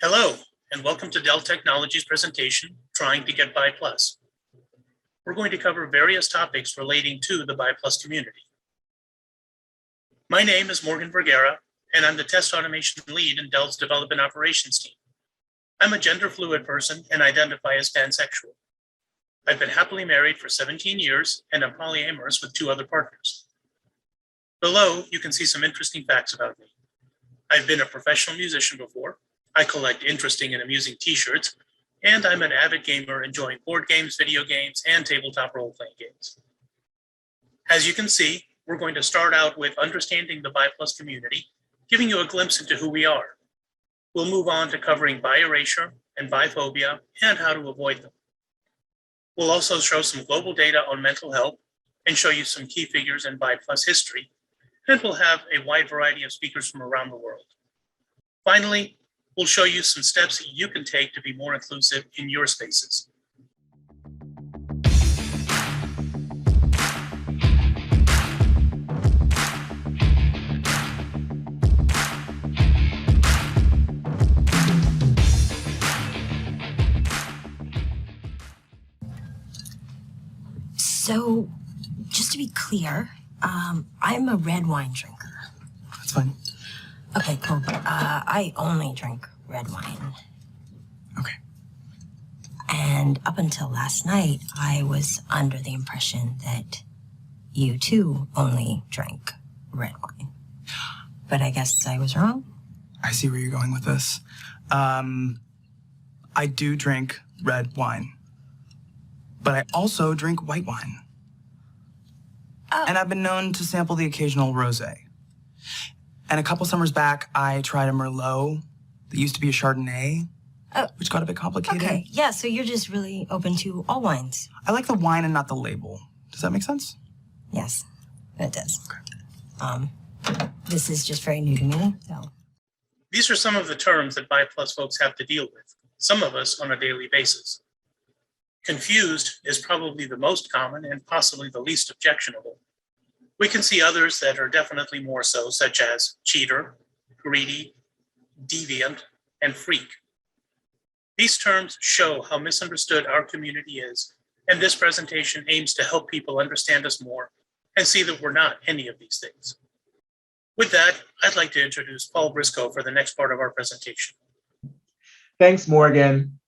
Hello, and welcome to Dell Technologies presentation, Trying to Get BI+. We're going to cover various topics relating to the BI+ community. My name is Morgan Vergara, and I'm the test automation lead in Dell's development operations team. I'm a gender fluid person and identify as pansexual. I've been happily married for 17 years and I'm polyamorous with 2 other partners. Below, you can see some interesting facts about me. I've been a professional musician before. I collect interesting and amusing t-shirts, and I'm an avid gamer enjoying board games, video games, and tabletop role-playing games. As you can see, we're going to start out with understanding the BI+ community, giving you a glimpse into who we are. We'll move on to covering BI erasure and biphobia and how to avoid them. We'll also show some global data on mental health and show you some key figures in BI+ history, and we'll have a wide variety of speakers from around the world. Finally, we'll show you some steps that you can take to be more inclusive in your spaces. So, just to be clear, I'm a red wine drinker. That's fine. Okay, cool. I only drink red wine. Okay. And up until last night, I was under the impression that you too only drank red wine. But I guess I was wrong. I see where you're going with this. I do drink red wine, but I also drink white wine. Oh. And I've been known to sample the occasional rosé. And a couple summers back, I tried a Merlot that used to be a Chardonnay, which got a bit complicated. Okay, yeah, so you're just really open to all wines. I like the wine and not the label. Does that make sense? Yes, it does. Okay. This is just very new to me, so. These are some of the terms that BI+ folks have to deal with, some of us on a daily basis. Confused is probably the most common and possibly the least objectionable. We can see others that are definitely more so, such as cheater, greedy, deviant, and freak. These terms show how misunderstood our community is, and this presentation aims to help people understand us more and see that we're not any of these things. With that, I'd like to introduce Paul Briscoe for the next part of our presentation. Thanks, Morgan.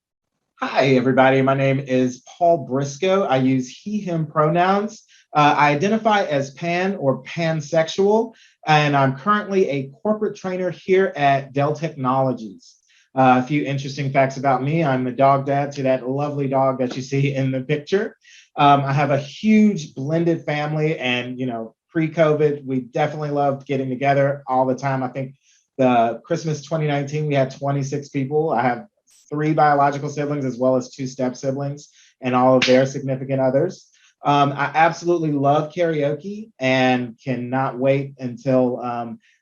Hi, everybody. My name is Paul Briscoe. I use he, him pronouns. I identify as pan or pansexual, and I'm currently a corporate trainer here at Dell Technologies. A few interesting facts about me. I'm a dog dad to that lovely dog that you see in the picture. I have a huge blended family, and pre-COVID, we definitely loved getting together all the time. I think the Christmas 2019, we had 26 people. I have 3 biological siblings as well as 2 step siblings and all of their significant others. I absolutely love karaoke and cannot wait until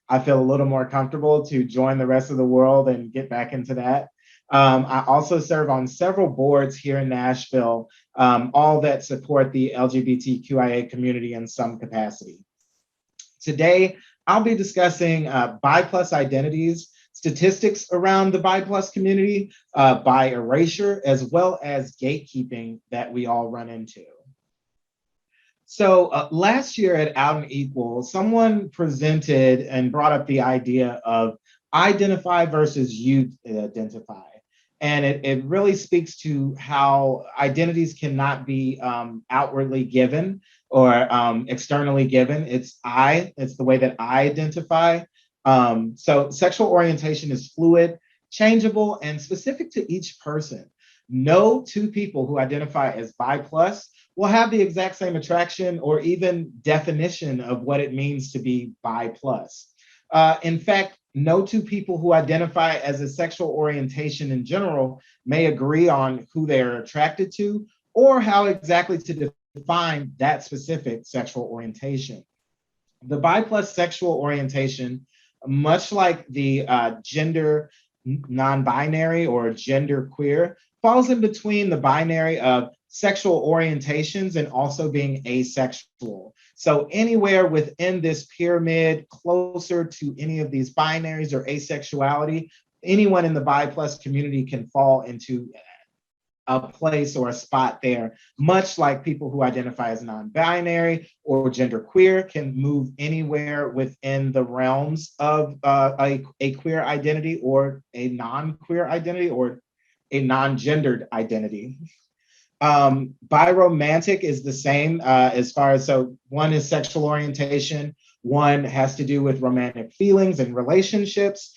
I feel a little more comfortable to join the rest of the world and get back into that. I also serve on several boards here in Nashville, all that support the LGBTQIA community in some capacity. Today, I'll be discussing BI+ identities, statistics around the BI+ community, BI erasure, as well as gatekeeping that we all run into. So last year at Out and Equal, someone presented and brought up the idea of identify versus you identify. And it really speaks to how identities cannot be outwardly given or externally given. It's the way that I identify. So sexual orientation is fluid, changeable, and specific to each person. No 2 people who identify as BI+ will have the exact same attraction or even definition of what it means to be BI+. In fact, no 2 people who identify as a sexual orientation in general may agree on who they are attracted to or how exactly to define that specific sexual orientation. The BI+ sexual orientation, much like the gender non-binary or gender queer, falls in between the binary of sexual orientations and also being asexual. So anywhere within this pyramid, closer to any of these binaries or asexuality, anyone in the bi plus community can fall into a place or a spot there, much like people who identify as non-binary or genderqueer can move anywhere within the realms of a queer identity or a non-queer identity or a non-gendered identity. Biromantic is the same as far as, so one is sexual orientation, one has to do with romantic feelings and relationships.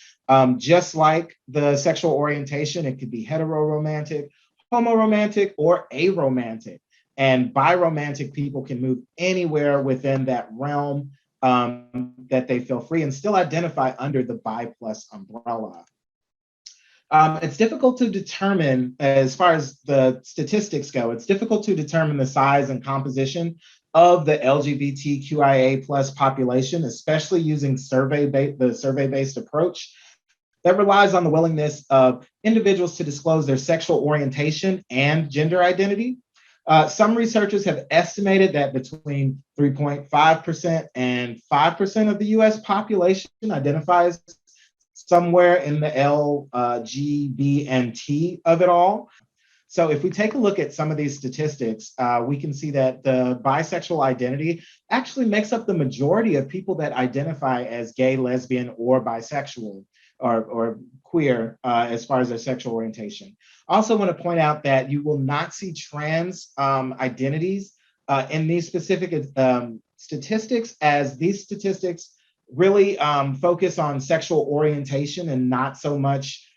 Just like the sexual orientation, it could be heteroromantic, homoromantic, or aromantic. And biromantic people can move anywhere within that realm that they feel free and still identify under the bi plus umbrella. It's difficult to determine, as far as the statistics go, it's difficult to determine the size and composition of the LGBTQIA plus population, especially using the survey-based approach that relies on the willingness of individuals to disclose their sexual orientation and gender identity. Some researchers have estimated that between 3.5% and 5% of the US population identifies somewhere in the L, G, B, and T of it all. So if we take a look at some of these statistics, we can see that the bisexual identity actually makes up the majority of people that identify as gay, lesbian, or bisexual, or queer as far as their sexual orientation. I also want to point out that you will not see trans identities in these specific statistics, as these statistics really focus on sexual orientation and not so much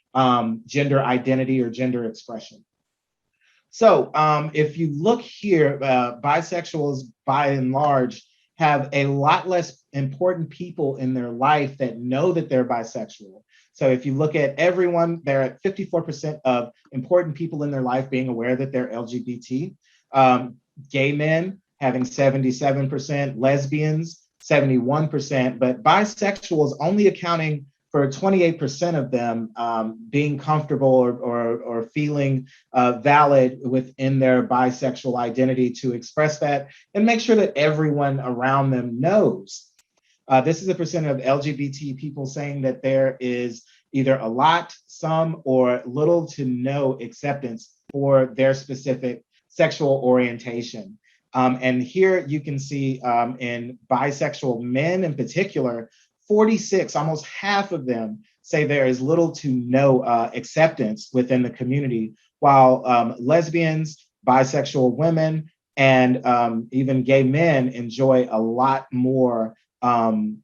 gender identity or gender expression. So if you look here, bisexuals by and large have a lot less important people in their life that know that they're bisexual. So if you look at everyone, they're at 54% of important people in their life being aware that they're LGBT. Gay men having 77%, lesbians 71%, but bisexuals only accounting for 28% of them being comfortable or feeling valid within their bisexual identity to express that and make sure that everyone around them knows. This is a percent of LGBT people saying that there is either a lot, some, or little to no acceptance for their specific sexual orientation. And here you can see in bisexual men in particular, 46, almost half of them say there is little to no acceptance within the community, while lesbians, bisexual women, and even gay men enjoy a lot more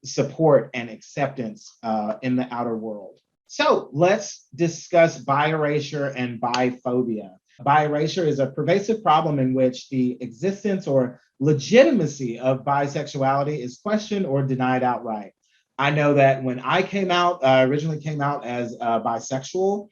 support and acceptance in the outer world. So let's discuss bi-erasure and biphobia. Bi-erasure is a pervasive problem in which the existence or legitimacy of bisexuality is questioned or denied outright. I know that when I came out, originally came out as bisexual,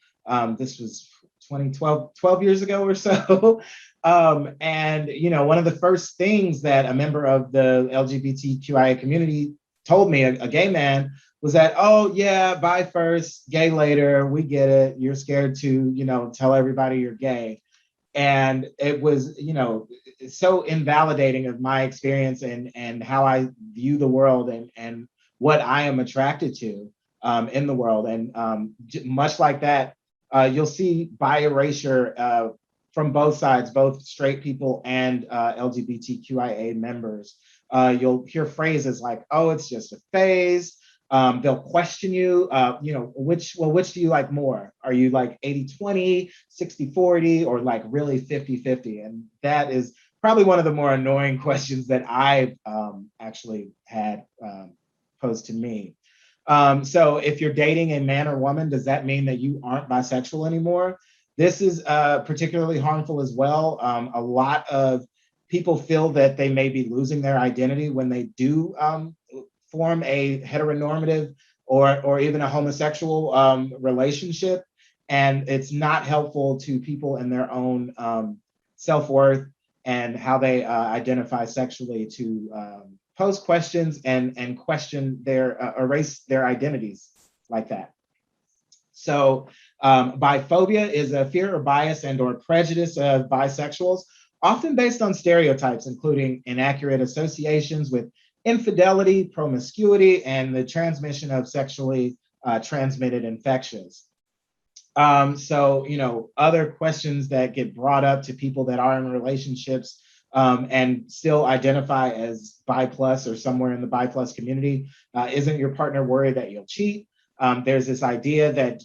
this was 12 years ago or so. And you know, one of the first things that a member of the LGBTQIA community told me, a gay man, was that, oh yeah, bi first, gay later, we get it. You're scared to, you know, tell everybody you're gay. And it was, you know, so invalidating of my experience and how I view the world and what I am attracted to in the world. And much like that, you'll see bi-erasure from both sides, both straight people and LGBTQIA members. You'll hear phrases like, oh, it's just a phase. They'll question you, you know, which do you like more? Are you like 80-20, 60-40, or like really 50-50? And that is probably one of the more annoying questions that I've actually had posed to me. So if you're dating a man or woman, does that mean that you aren't bisexual anymore? This is particularly harmful as well. A lot of people feel that they may be losing their identity when they do form a heteronormative or even a homosexual relationship. And it's not helpful to people in their own self-worth and how they identify sexually to pose questions and question erase their identities like that. So biphobia is a fear or bias and or prejudice of bisexuals, often based on stereotypes, including inaccurate associations with infidelity, promiscuity, and the transmission of sexually transmitted infections. So, other questions that get brought up to people that are in relationships and still identify as bi plus or somewhere in the bi plus community. Isn't your partner worried that you'll cheat? There's this idea that,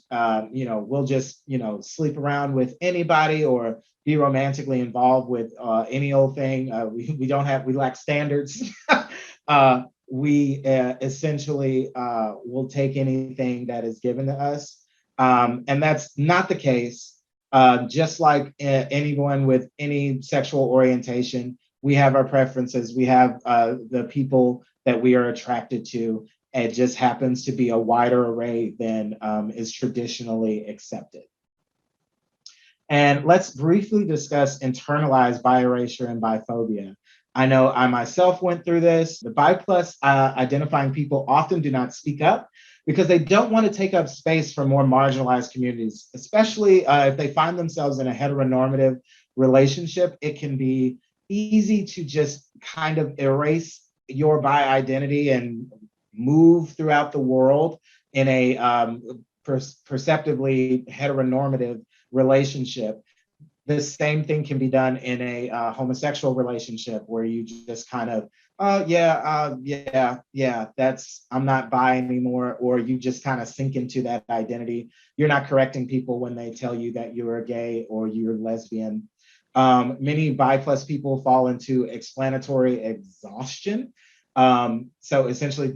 we'll just, sleep around with anybody or be romantically involved with any old thing. We lack standards. We essentially will take anything that is given to us. And that's not the case. Just like anyone with any sexual orientation, we have our preferences. We have the people that we are attracted to. It just happens to be a wider array than is traditionally accepted. And let's briefly discuss internalized bi erasure and biphobia. I know I myself went through this. The bi plus identifying people often do not speak up because they don't want to take up space for more marginalized communities, especially if they find themselves in a heteronormative relationship. It can be easy to just kind of erase your bi identity and move throughout the world in a perceptively heteronormative relationship. The same thing can be done in a homosexual relationship where you just kind of, I'm not bi anymore, or you just kind of sink into that identity. You're not correcting people when they tell you that you're gay or you're lesbian. Many bi plus people fall into explanatory exhaustion. So essentially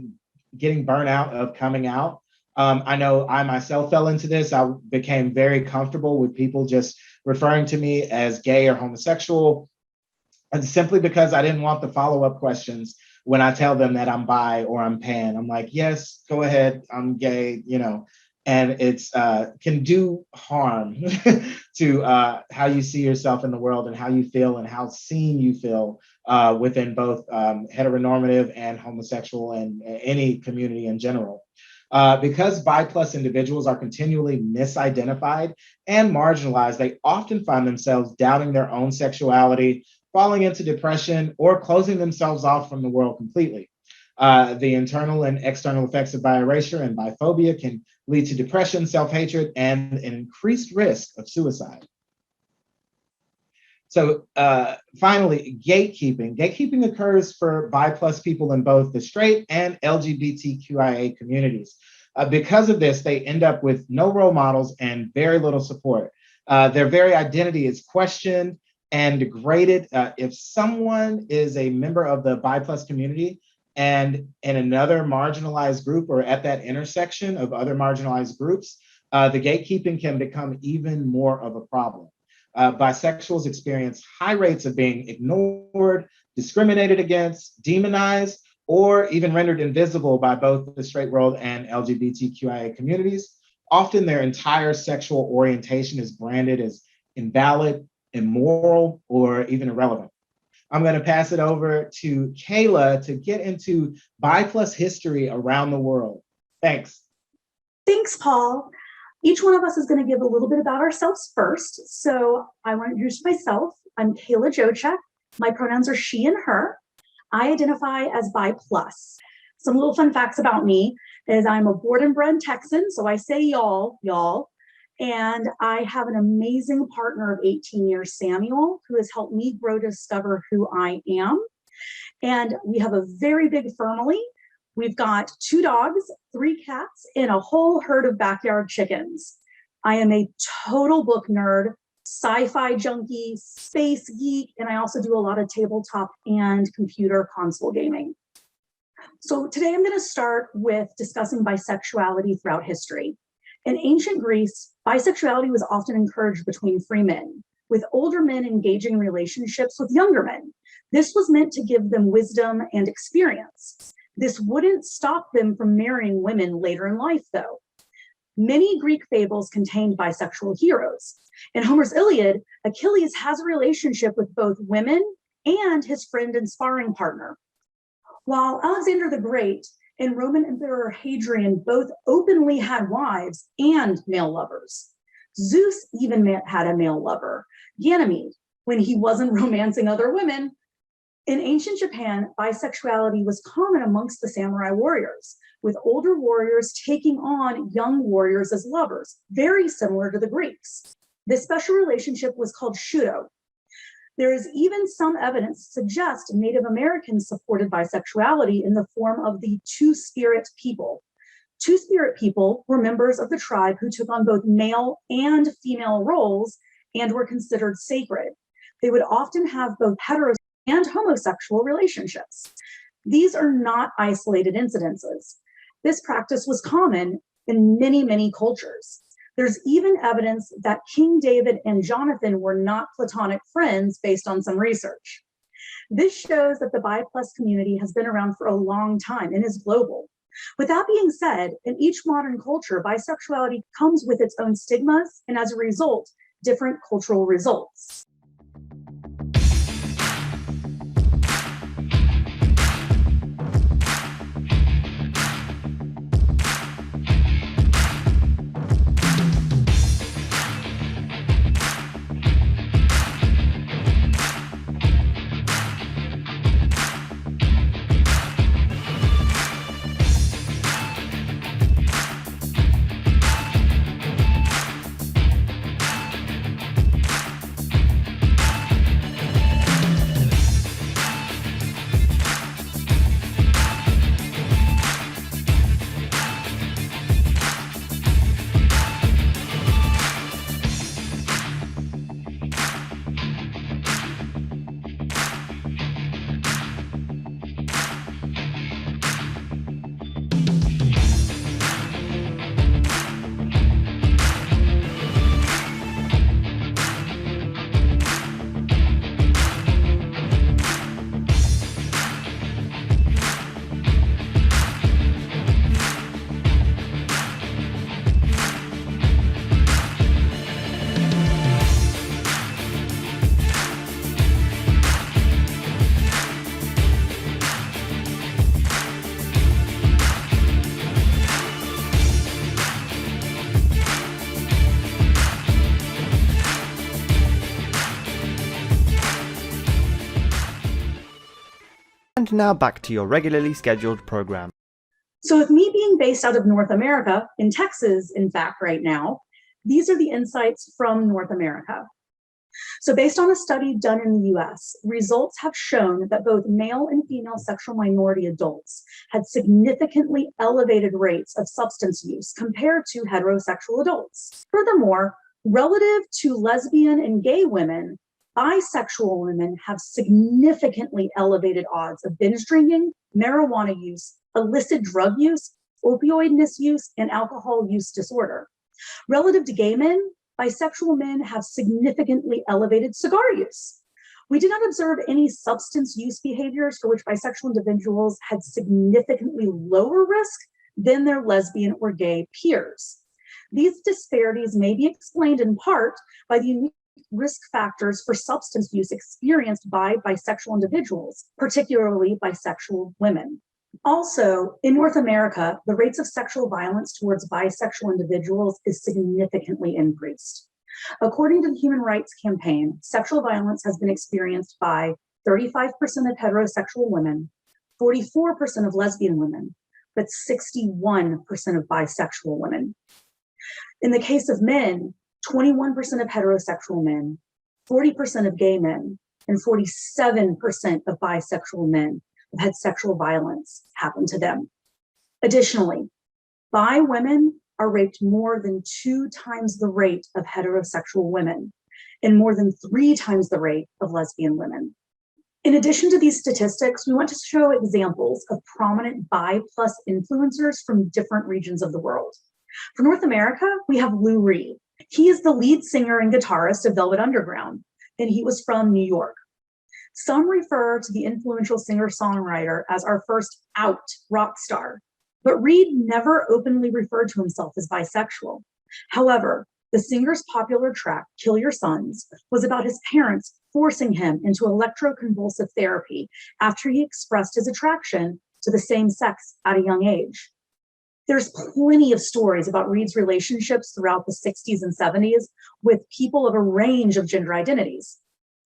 getting burnout of coming out. I know I myself fell into this. I became very comfortable with people just referring to me as gay or homosexual, and simply because I didn't want the follow-up questions when I tell them that I'm bi or I'm pan. I'm like, yes, go ahead, I'm gay, and it's can do harm to how you see yourself in the world and how you feel and how seen you feel within both heteronormative and homosexual and any community in general. Because bi plus individuals are continually misidentified and marginalized, they often find themselves doubting their own sexuality, falling into depression, or closing themselves off from the world completely. The internal and external effects of bi erasure and biphobia can lead to depression, self-hatred, and an increased risk of suicide. So finally, gatekeeping. Gatekeeping occurs for bi plus people in both the straight and LGBTQIA communities. Because of this, they end up with no role models and very little support. Their very identity is questioned and degraded. If someone is a member of the bi plus community and in another marginalized group or at that intersection of other marginalized groups, the gatekeeping can become even more of a problem. Bisexuals experience high rates of being ignored, discriminated against, demonized, or even rendered invisible by both the straight world and LGBTQIA communities. Often their entire sexual orientation is branded as invalid, immoral, or even irrelevant. I'm going to pass it over to Kayla to get into bi plus history around the world. Thanks. Thanks, Paul. Each one of us is going to give a little bit about ourselves first. So I want to introduce myself. I'm Kayla Jochek. My pronouns are she and her. I identify as bi plus. Some little fun facts about me is I'm a born and bred Texan, so I say y'all. And I have an amazing partner of 18 years, Samuel, who has helped me grow to discover who I am. And we have a very big family. We've got 2 dogs, 3 cats, and a whole herd of backyard chickens. I am a total book nerd, sci-fi junkie, space geek, and I also do a lot of tabletop and computer console gaming. So today I'm going to start with discussing bisexuality throughout history. In ancient Greece, bisexuality was often encouraged between free men, with older men engaging in relationships with younger men. This was meant to give them wisdom and experience. This wouldn't stop them from marrying women later in life, though. Many Greek fables contained bisexual heroes. In Homer's Iliad, Achilles has a relationship with both women and his friend and sparring partner. While Alexander the Great and Roman Emperor Hadrian both openly had wives and male lovers. Zeus even had a male lover, Ganymede, when he wasn't romancing other women. In ancient Japan, bisexuality was common amongst the samurai warriors, with older warriors taking on young warriors as lovers, very similar to the Greeks. This special relationship was called shudo. There is even some evidence to suggest Native Americans supported bisexuality in the form of the Two-Spirit people. Two-Spirit people were members of the tribe who took on both male and female roles and were considered sacred. They would often have both heterosexual and homosexual relationships. These are not isolated incidences. This practice was common in many, many cultures. There's even evidence that King David and Jonathan were not platonic friends based on some research. This shows that the bi+ community has been around for a long time and is global. With that being said, in each modern culture, bisexuality comes with its own stigmas and as a result, different cultural results. And now back to your regularly scheduled program. So with me being based out of North America, in Texas, in fact, right now, these are the insights from North America. So based on a study done in the US, results have shown that both male and female sexual minority adults had significantly elevated rates of substance use compared to heterosexual adults. Furthermore, relative to lesbian and gay women, bisexual women have significantly elevated odds of binge drinking, marijuana use, illicit drug use, opioid misuse, and alcohol use disorder. Relative to gay men, bisexual men have significantly elevated cigar use. We did not observe any substance use behaviors for which bisexual individuals had significantly lower risk than their lesbian or gay peers. These disparities may be explained in part by the unique risk factors for substance use experienced by bisexual individuals, particularly bisexual women. Also, in North America, the rates of sexual violence towards bisexual individuals is significantly increased. According to the Human Rights Campaign, sexual violence has been experienced by 35% of heterosexual women, 44% of lesbian women, but 61% of bisexual women. In the case of men, 21% of heterosexual men, 40% of gay men, and 47% of bisexual men have had sexual violence happen to them. Additionally, bi women are raped more than 2 times the rate of heterosexual women and more than 3 times the rate of lesbian women. In addition to these statistics, we want to show examples of prominent bi+ influencers from different regions of the world. For North America, we have Lou Reed. He is the lead singer and guitarist of Velvet Underground, and he was from New York. Some refer to the influential singer-songwriter as our first out rock star, but Reed never openly referred to himself as bisexual. However, the singer's popular track, Kill Your Sons, was about his parents forcing him into electroconvulsive therapy after he expressed his attraction to the same sex at a young age. There's plenty of stories about Reed's relationships throughout the 60s and 70s with people of a range of gender identities.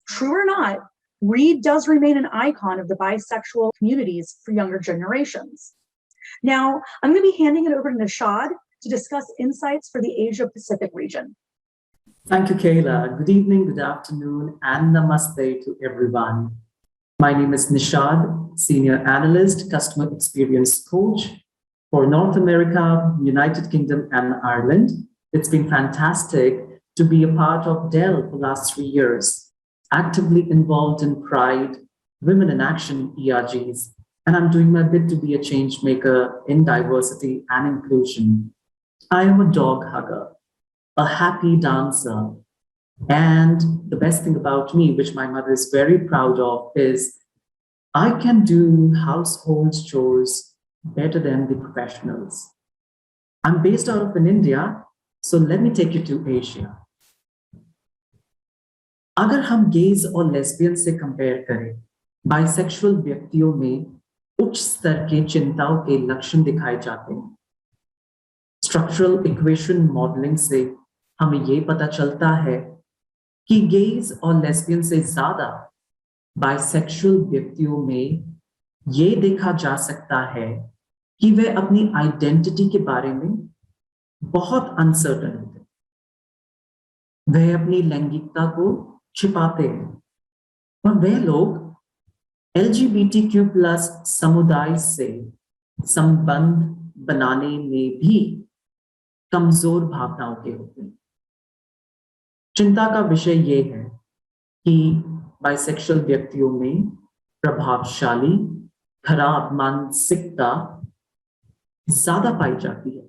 True or not, Reed does remain an icon of the bisexual communities for younger generations. Now, I'm going to be handing it over to Nishad to discuss insights for the Asia Pacific region. Thank you, Kayla. Good evening, good afternoon, and namaste to everyone. My name is Nishad, Senior Analyst, Customer Experience Coach for North America, United Kingdom, and Ireland. It's been fantastic to be a part of Dell for the last 3 years, actively involved in Pride, Women in Action ERGs, and I'm doing my bit to be a change maker in diversity and inclusion. I am a dog hugger, a happy dancer, and the best thing about me, which my mother is very proud of, is I can do household chores better than the professionals. I'm based out of India, so let me take you to Asia. अगर हम gauge और lesbian से compare करें, bisexual व्यक्तियों में उच्च स्तर के चिंताओं के लक्षण दिखाए जाते हैं। स्ट्रक्चरल इक्वेशन मॉडलिंग से हमें ये पता चलता है कि गेज और लेस्बियन से ज्यादा बाइसेक्सुअल व्यक्तियों में ये देखा जा सकता है कि वे अपनी आइडेंटिटी के बारे में बहुत अनसर्टन होते हैं। वे अपनी लैंगिकता को छिपाते हैं और वे लोग LGBTQ+ समुदाय से संबंध बनाने में भी कमजोर भावनाओं के होते हैं। चिंता का विषय ये है कि बाइसेक्सुअल व्यक्तियों में प्रभावशाली खराब मानसिकता ज्यादा पाई जाती है,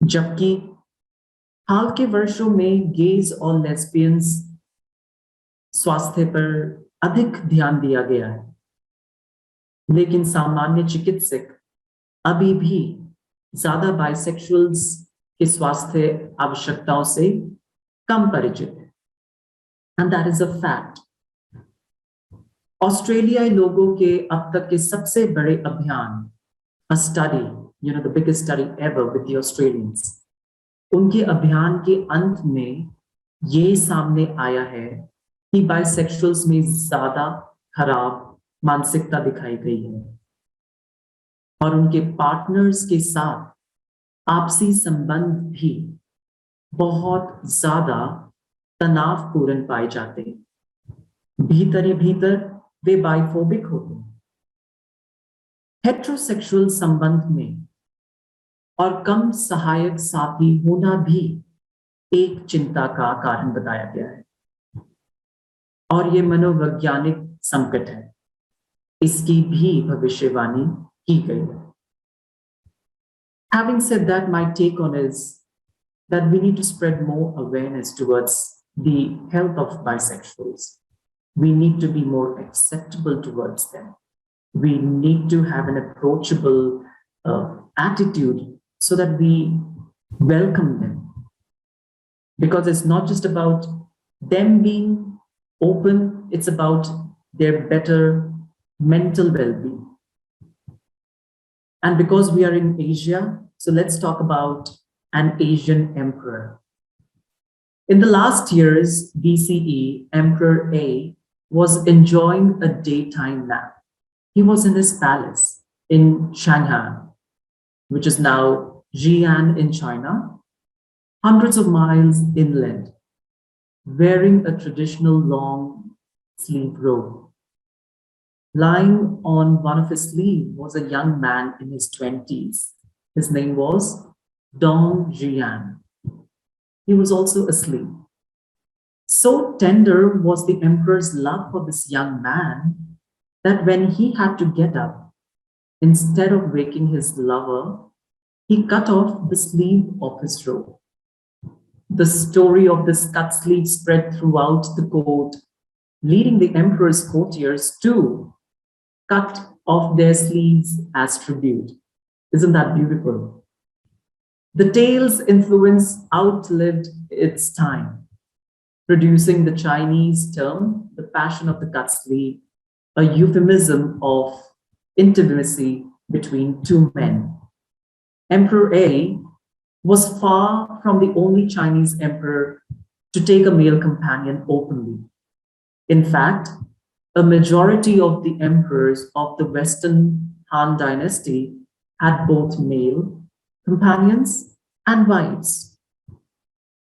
जबकि हाल के वर्षों में गेज और लेस्बियंस स्वास्थ्य पर अधिक ध्यान दिया गया है, लेकिन सामान्य चिकित्सक अभी भी ज्यादा बाइसेक्सुअल्स के स्वास्थ्य आवश्यकताओं से कम परिचित है, and that is a fact. ऑस्ट्रेलियाई लोगों के अब तक के सबसे बड़े अभियान, a study, the biggest study ever with the Australians, उनके अभियान के अंत में ये सामने आया है कि बाइसेक्सुअल्स में ज्यादा खराब मानसिकता दिखाई गई है और उनके पार्टनर्स के साथ आपसी संबंध भी बहुत ज्यादा तनावपूर्ण पाए जाते हैं। भीतर ही भीतर वे बाइफोबिक होते हैं। हेट्रोसेक्सुअल संबंध में और कम सहायक साथी होना भी एक चिंता का कारण बताया गया है और ये मनोवैज्ञानिक संकट है, इसकी भी भविष्यवाणी की गई है। Having said that, my take on is that we need to spread more awareness towards the health of bisexuals. We need to be more acceptable towards them. We need to have an approachable attitude so that we welcome them. Because it's not just about them being open, it's about their better mental well-being. And because we are in Asia, so let's talk about an Asian emperor. In the last years, BCE, Emperor A was enjoying a daytime nap. He was in his palace in Shanghai, which is now Xi'an in China, hundreds of miles inland, wearing a traditional long sleeve robe. Lying on one of his sleeves was a young man in his 20s. His name was Dong Jian. He was also asleep. So tender was the emperor's love for this young man that when he had to get up, instead of waking his lover, he cut off the sleeve of his robe. The story of this cut sleeve spread throughout the court, leading the emperor's courtiers to cut off their sleeves as tribute. Isn't that beautiful? The tale's influence outlived its time, producing the Chinese term, the passion of the cut sleeve, a euphemism of intimacy between two men. Emperor A was far from the only Chinese emperor to take a male companion openly. In fact, a majority of the emperors of the Western Han dynasty had both male companions and wives.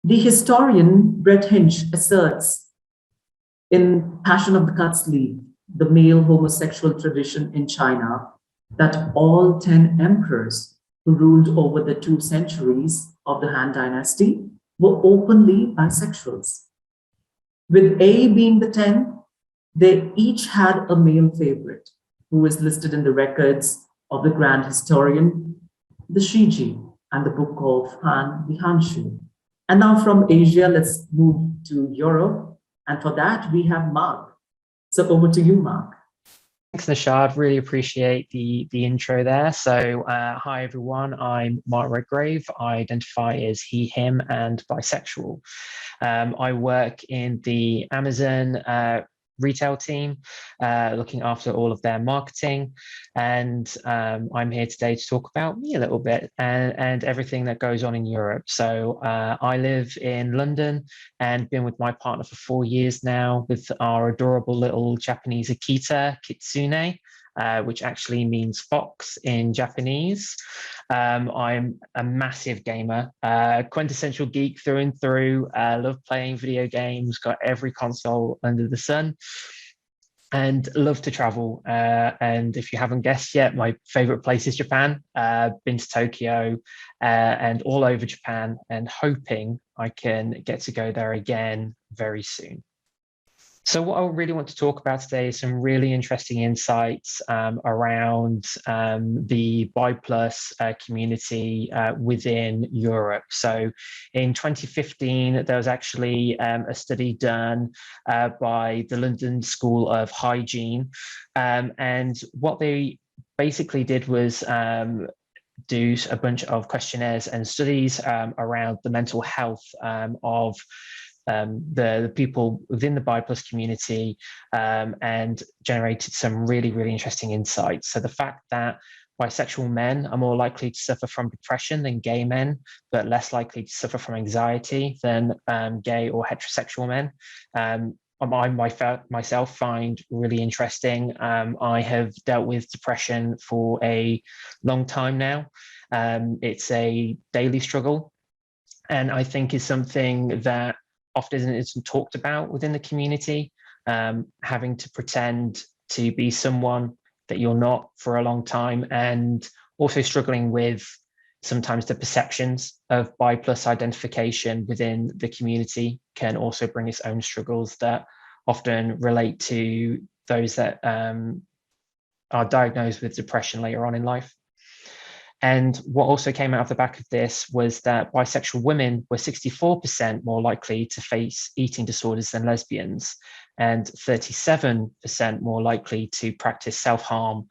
The historian Brett Hinch asserts in Passion of the Cut Sleeve, the male homosexual tradition in China, that all 10 emperors who ruled over the 2 centuries of the Han dynasty were openly bisexuals. With A being the 10th, they each had a male favorite who is listed in the records of the grand historian, the Shiji, and the book of Han, the Hanshu. And now from Asia, let's move to Europe. And for that, we have Mark. So over to you, Mark. Thanks, Nishad. Really appreciate the intro there. So hi, everyone. I'm Mark Redgrave. I identify as he, him, and bisexual. I work in the Amazon retail team, looking after all of their marketing. And I'm here today to talk about me a little bit and everything that goes on in Europe. So I live in London and been with my partner for 4 years now with our adorable little Japanese Akita, Kitsune, which actually means fox in Japanese. I'm a massive gamer, quintessential geek through and through, love playing video games, got every console under the sun, and love to travel. And if you haven't guessed yet, my favorite place is Japan. Been to Tokyo and all over Japan, and hoping I can get to go there again very soon. So what I really want to talk about today is some really interesting insights around the BIPLUS community within Europe. So in 2015, there was actually a study done by the London School of Hygiene. And what they basically did was do a bunch of questionnaires and studies around the mental health of the people within the BIPLUS community, and generated some really, really interesting insights. So the fact that bisexual men are more likely to suffer from depression than gay men, but less likely to suffer from anxiety than gay or heterosexual men. I myself find really interesting. I have dealt with depression for a long time now. It's a daily struggle, and I think is something that often isn't talked about within the community, having to pretend to be someone that you're not for a long time, and also struggling with sometimes the perceptions of BIPLUS identification within the community can also bring its own struggles that often relate to those that are diagnosed with depression later on in life. And what also came out of the back of this was that bisexual women were 64% more likely to face eating disorders than lesbians, and 37% more likely to practice self-harm,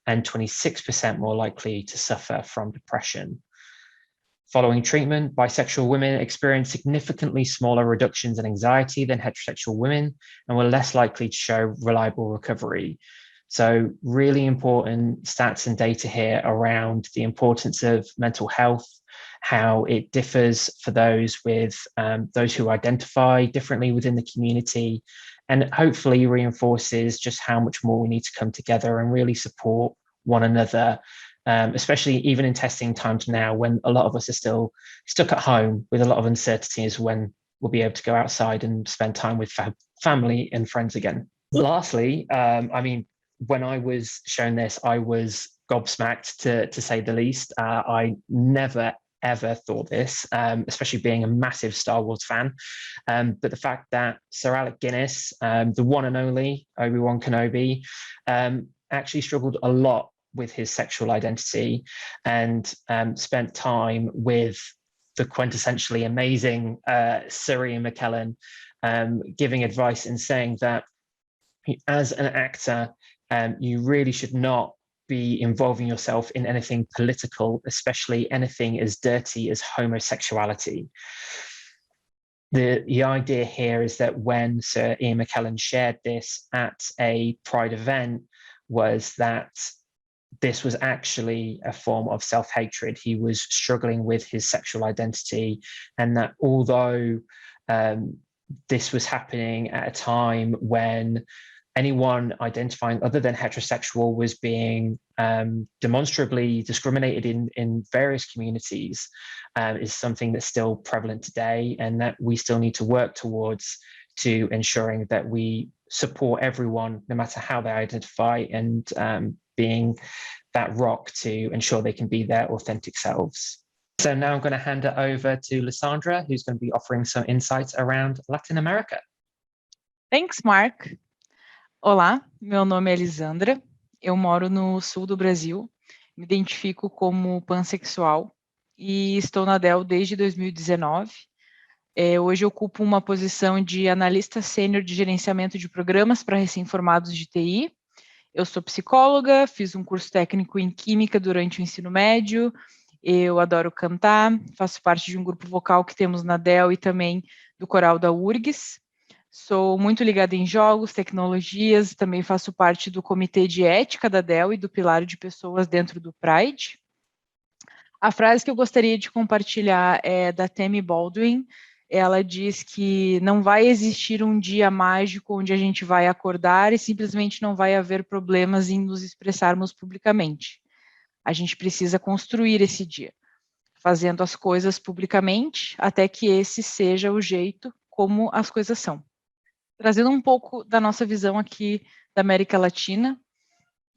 and 26% more likely to suffer from depression. Following treatment, bisexual women experienced significantly smaller reductions in anxiety than heterosexual women and were less likely to show reliable recovery. So really important stats and data here around the importance of mental health, how it differs for those with those who identify differently within the community, and hopefully reinforces just how much more we need to come together and really support one another, especially even in testing times now when a lot of us are still stuck at home with a lot of uncertainties when we'll be able to go outside and spend time with family and friends again. Lastly, when I was shown this, I was gobsmacked to say the least. I never, ever thought this, especially being a massive Star Wars fan. But the fact that Sir Alec Guinness, the one and only Obi-Wan Kenobi, actually struggled a lot with his sexual identity and spent time with the quintessentially amazing Sir Ian McKellen, giving advice and saying that as an actor, you really should not be involving yourself in anything political, especially anything as dirty as homosexuality. The idea here is that when Sir Ian McKellen shared this at a Pride event, was that this was actually a form of self-hatred. He was struggling with his sexual identity, and that although this was happening at a time when anyone identifying other than heterosexual was being demonstrably discriminated in various communities is something that's still prevalent today, and that we still need to work towards to ensuring that we support everyone, no matter how they identify, and being that rock to ensure they can be their authentic selves. So now I'm going to hand it over to Lysandra, who's going to be offering some insights around Latin America. Thanks, Mark. Olá, meu nome é Lisandra, eu moro no sul do Brasil, me identifico como pansexual e estou na Dell desde 2019. Hoje eu ocupo uma posição de analista sênior de gerenciamento de programas para recém-formados de TI. Eu sou psicóloga, fiz um curso técnico em química durante o ensino médio, eu adoro cantar, faço parte de um grupo vocal que temos na Dell e também do coral da URGS. Sou muito ligada em jogos, tecnologias, também faço parte do comitê de ética da Dell e do pilar de pessoas dentro do Pride. A frase que eu gostaria de compartilhar é da Tammy Baldwin. Ela diz que não vai existir um dia mágico onde a gente vai acordar e simplesmente não vai haver problemas em nos expressarmos publicamente. A gente precisa construir esse dia, fazendo as coisas publicamente até que esse seja o jeito como as coisas são. Trazendo um pouco da nossa visão aqui da América Latina,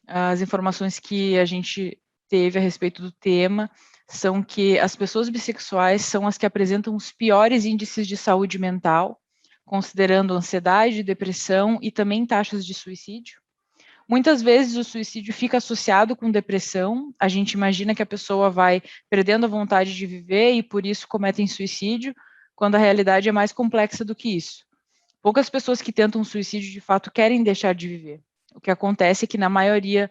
as informações que a gente teve a respeito do tema são que as pessoas bissexuais são as que apresentam os piores índices de saúde mental, considerando ansiedade, depressão e também taxas de suicídio. Muitas vezes o suicídio fica associado com depressão, a gente imagina que a pessoa vai perdendo a vontade de viver e por isso cometem suicídio, quando a realidade é mais complexa do que isso. Poucas pessoas que tentam suicídio, de fato, querem deixar de viver. O que acontece é que, na maioria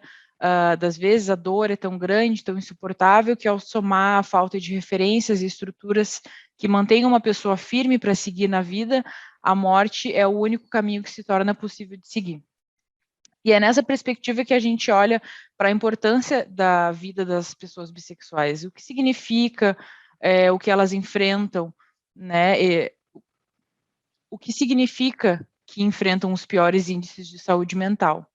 das vezes, a dor é tão grande, tão insuportável, que ao somar a falta de referências e estruturas que mantêm uma pessoa firme para seguir na vida, a morte é o único caminho que se torna possível de seguir. E é nessa perspectiva que a gente olha para a importância da vida das pessoas bissexuais, o que significa, o que elas enfrentam, né? O que significa que enfrentam os piores índices de saúde mental.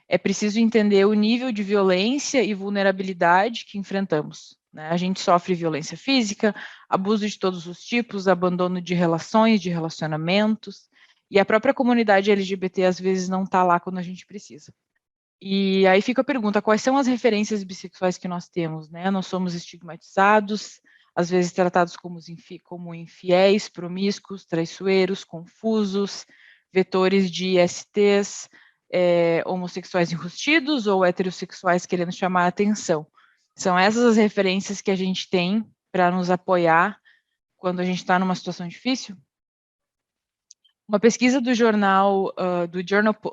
É preciso entender o nível de violência e vulnerabilidade que enfrentamos, né? A gente sofre violência física, abuso de todos os tipos, abandono de relações, de relacionamentos, e a própria comunidade LGBT às vezes não está lá quando a gente precisa. E aí fica a pergunta, quais são as referências bissexuais que nós temos, né? Nós somos estigmatizados, às vezes tratados como infiéis, promíscuos, traiçoeiros, confusos, vetores de ISTs, homossexuais enrustidos ou heterossexuais querendo chamar a atenção. São essas as referências que a gente tem para nos apoiar quando a gente está numa situação difícil? Uma pesquisa do Journal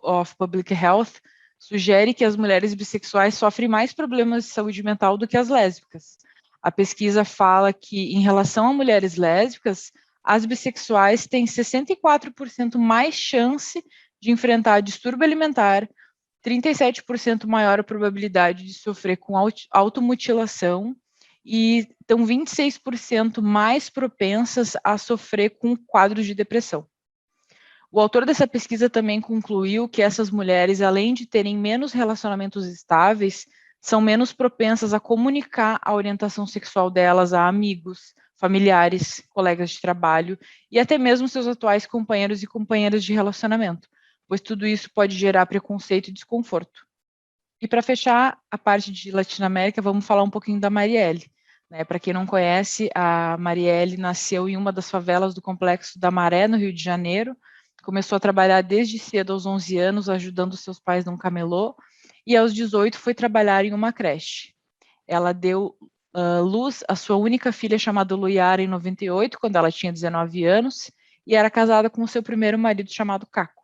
of Public Health sugere que as mulheres bissexuais sofrem mais problemas de saúde mental do que as lésbicas. A pesquisa fala que, em relação a mulheres lésbicas, as bissexuais têm 64% mais chance de enfrentar distúrbio alimentar, 37% maior a probabilidade de sofrer com automutilação e estão 26% mais propensas a sofrer com quadros de depressão. O autor dessa pesquisa também concluiu que essas mulheres, além de terem menos relacionamentos estáveis, são menos propensas a comunicar a orientação sexual delas a amigos, familiares, colegas de trabalho e até mesmo seus atuais companheiros e companheiras de relacionamento, pois tudo isso pode gerar preconceito e desconforto. E para fechar a parte de Latinoamérica, vamos falar um pouquinho da Marielle. Né? Para quem não conhece, a Marielle nasceu em uma das favelas do Complexo da Maré, no Rio de Janeiro, começou a trabalhar desde cedo, aos 11 anos, ajudando seus pais num camelô, e aos 18 foi trabalhar em uma creche. Ela deu luz à sua única filha, chamada Luiara, em 98, quando ela tinha 19 anos, e era casada com o seu primeiro marido, chamado Caco.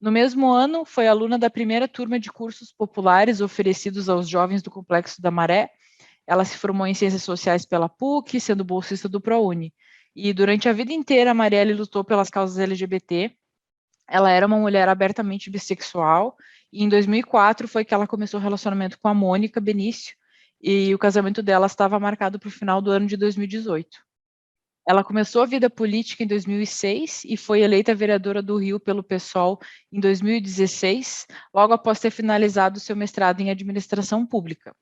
No mesmo ano, foi aluna da primeira turma de cursos populares oferecidos aos jovens do Complexo da Maré. Ela se formou em Ciências Sociais pela PUC, sendo bolsista do ProUni. E durante a vida inteira, a Marielle lutou pelas causas LGBT. Ela era uma mulher abertamente bissexual, e em 2004 foi que ela começou o relacionamento com a Mônica Benício, e o casamento dela estava marcado para o final do ano de 2018. Ela começou a vida política em 2006 e foi eleita vereadora do Rio pelo PSOL em 2016, logo após ter finalizado seu mestrado em administração pública.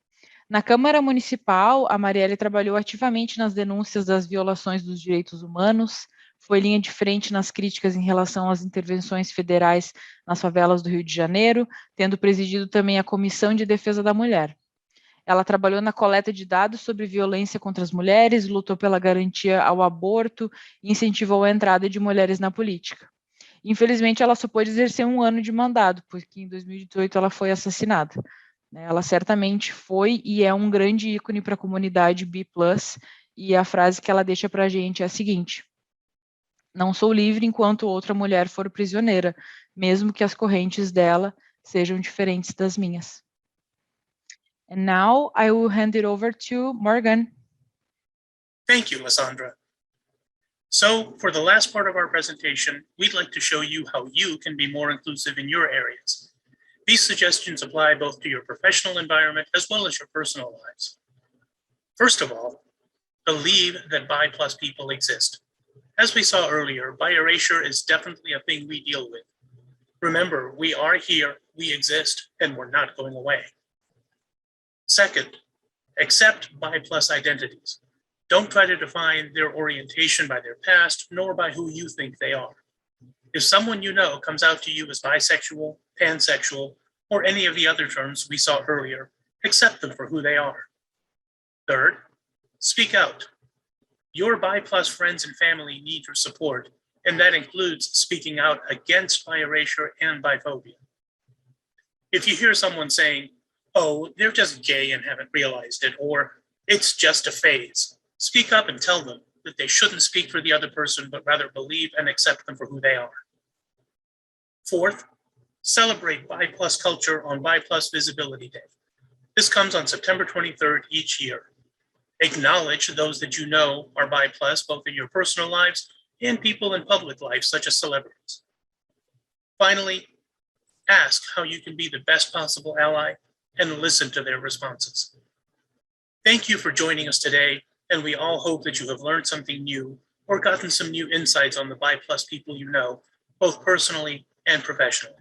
Na Câmara Municipal, a Marielle trabalhou ativamente nas denúncias das violações dos direitos humanos, foi linha de frente nas críticas em relação às intervenções federais nas favelas do Rio de Janeiro, tendo presidido também a Comissão de Defesa da Mulher. Ela trabalhou na coleta de dados sobre violência contra as mulheres, lutou pela garantia ao aborto e incentivou a entrada de mulheres na política. Infelizmente, ela só pôde exercer 1 ano de mandato, porque em 2018 ela foi assassinada. Ela certamente foi e é um grande ícone para a comunidade B+, e a frase que ela deixa para a gente é a seguinte: não sou livre enquanto outra mulher for prisioneira, mesmo que as correntes dela sejam diferentes das minhas. And now I will hand it over to Morgan. Thank you, Lysandra. So for the last part of our presentation, we'd like to show you how you can be more inclusive in your areas. These suggestions apply both to your professional environment as well as your personal lives. First of all, believe that bi+ people exist. As we saw earlier, bi-erasure is definitely a thing we deal with. Remember, we are here, we exist, and we're not going away. Second, accept bi+ identities. Don't try to define their orientation by their past, nor by who you think they are. If someone you know comes out to you as bisexual, pansexual, or any of the other terms we saw earlier, accept them for who they are. Third, speak out. Your bi+ friends and family need your support, and that includes speaking out against bi-erasure and biphobia. If you hear someone saying, "Oh, they're just gay and haven't realized it," or "it's just a phase," speak up and tell them that they shouldn't speak for the other person, but rather believe and accept them for who they are. Fourth, celebrate bi+ culture on Bi+ Visibility Day. This comes on September 23rd each year. Acknowledge those that you know are bi+, both in your personal lives and people in public life, such as celebrities. Finally, ask how you can be the best possible ally and listen to their responses. Thank you for joining us today, and we all hope that you have learned something new or gotten some new insights on the bi+ people you know, both personally and professionally.